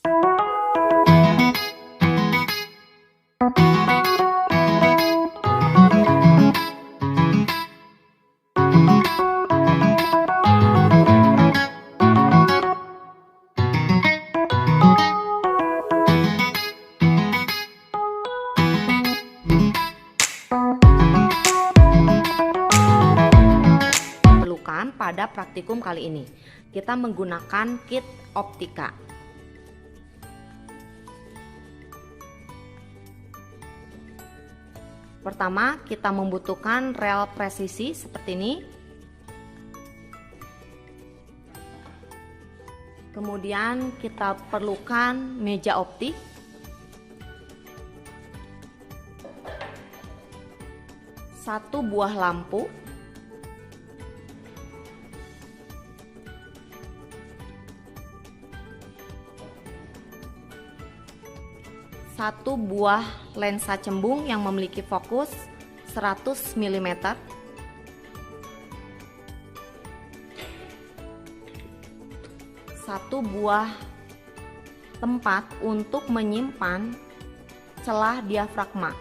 Pada praktikum kali ini kita menggunakan kit optika. Pertama, kita membutuhkan rel presisi seperti ini. Kemudian kita perlukan meja optik, satu buah lampu, satu buah lensa cembung yang memiliki fokus 100 mm, satu buah tempat untuk menyimpan celah diafragma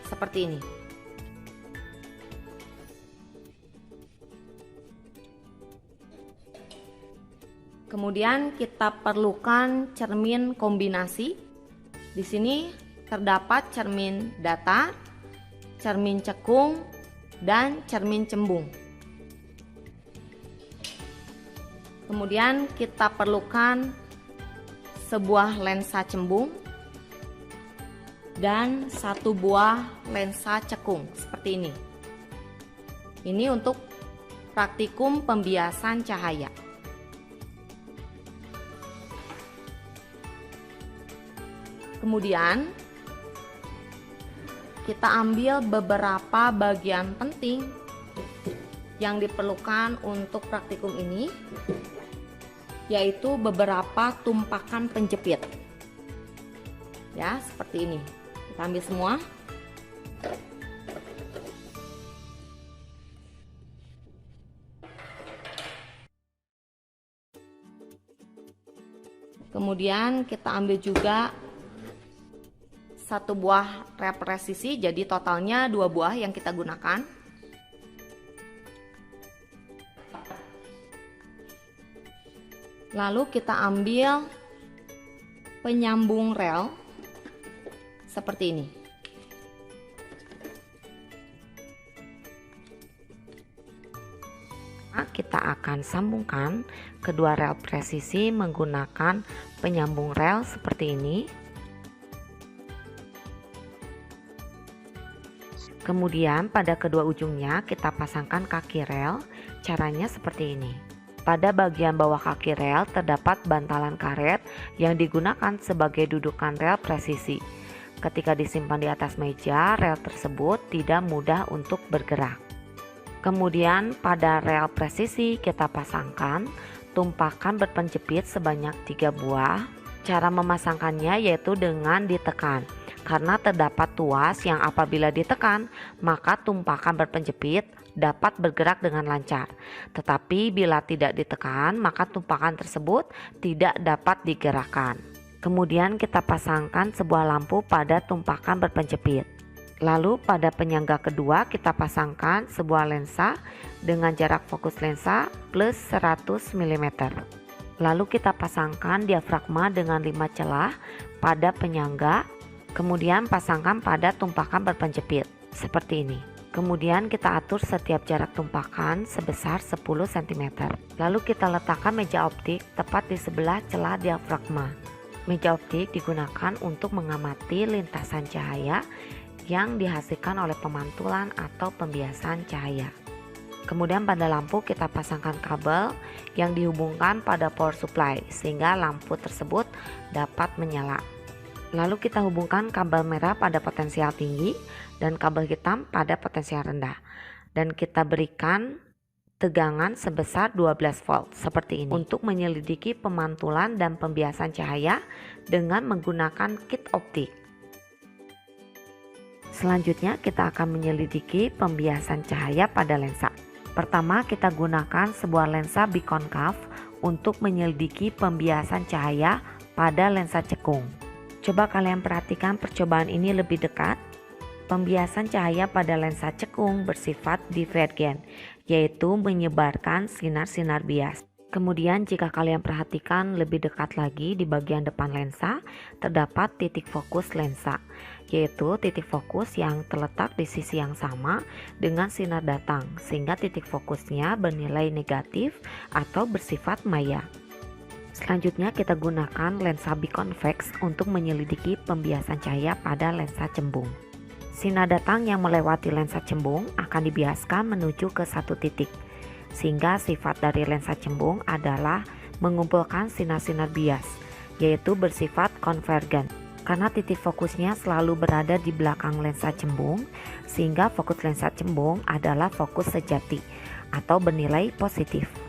seperti ini. Kemudian kita perlukan cermin kombinasi. Di sini terdapat cermin datar, cermin cekung, dan cermin cembung. Kemudian kita perlukan sebuah lensa cembung dan satu buah lensa cekung seperti ini. Ini untuk praktikum pembiasan cahaya. Kemudian kita ambil beberapa bagian penting yang diperlukan untuk praktikum ini, yaitu beberapa tumpakan penjepit. Ya, seperti ini. Kita ambil semua. Kemudian kita ambil juga satu buah rel presisi, jadi totalnya 2 buah yang kita gunakan. Lalu kita ambil penyambung rel seperti ini. Kita akan sambungkan kedua rel presisi menggunakan penyambung rel seperti ini. Kemudian pada kedua ujungnya kita pasangkan kaki rel. Caranya seperti ini. Pada bagian bawah kaki rel terdapat bantalan karet yang digunakan sebagai dudukan rel presisi. Ketika disimpan di atas meja, rel tersebut tidak mudah untuk bergerak. Kemudian pada rel presisi kita pasangkan tumpakan berpenjepit sebanyak 3 buah. Cara memasangkannya yaitu dengan ditekan. Karena terdapat tuas yang apabila ditekan, maka tumpakan berpenjepit dapat bergerak dengan lancar. Tetapi bila tidak ditekan, maka tumpakan tersebut tidak dapat digerakkan. Kemudian kita pasangkan sebuah lampu pada tumpakan berpenjepit. Lalu pada penyangga kedua kita pasangkan sebuah lensa dengan jarak fokus lensa plus 100 mm. Lalu kita pasangkan diafragma dengan 5 celah pada penyangga. Kemudian pasangkan pada tumpakan berpenjepit seperti ini. Kemudian kita atur setiap jarak tumpakan sebesar 10 cm. Lalu kita letakkan meja optik tepat di sebelah celah diafragma. Meja optik digunakan untuk mengamati lintasan cahaya yang dihasilkan oleh pemantulan atau pembiasan cahaya. Kemudian pada lampu kita pasangkan kabel yang dihubungkan pada power supply sehingga lampu tersebut dapat menyala. Lalu kita hubungkan kabel merah pada potensial tinggi dan kabel hitam pada potensial rendah. Dan kita berikan tegangan sebesar 12 volt seperti ini untuk menyelidiki pemantulan dan pembiasan cahaya dengan menggunakan kit optik. Selanjutnya kita akan menyelidiki pembiasan cahaya pada lensa. Pertama kita gunakan sebuah lensa bikonkav untuk menyelidiki pembiasan cahaya pada lensa cekung. Coba kalian perhatikan percobaan ini lebih dekat. Pembiasan cahaya pada lensa cekung bersifat divergen, yaitu menyebarkan sinar-sinar bias. Kemudian jika kalian perhatikan lebih dekat lagi di bagian depan lensa, terdapat titik fokus lensa, yaitu titik fokus yang terletak di sisi yang sama dengan sinar datang, sehingga titik fokusnya bernilai negatif atau bersifat maya. Selanjutnya kita gunakan lensa biconvex untuk menyelidiki pembiasan cahaya pada lensa cembung. Sinar datang yang melewati lensa cembung akan dibiaskan menuju ke satu titik, sehingga sifat dari lensa cembung adalah mengumpulkan sinar-sinar bias, yaitu bersifat konvergen. Karena titik fokusnya selalu berada di belakang lensa cembung, sehingga fokus lensa cembung adalah fokus sejati atau bernilai positif.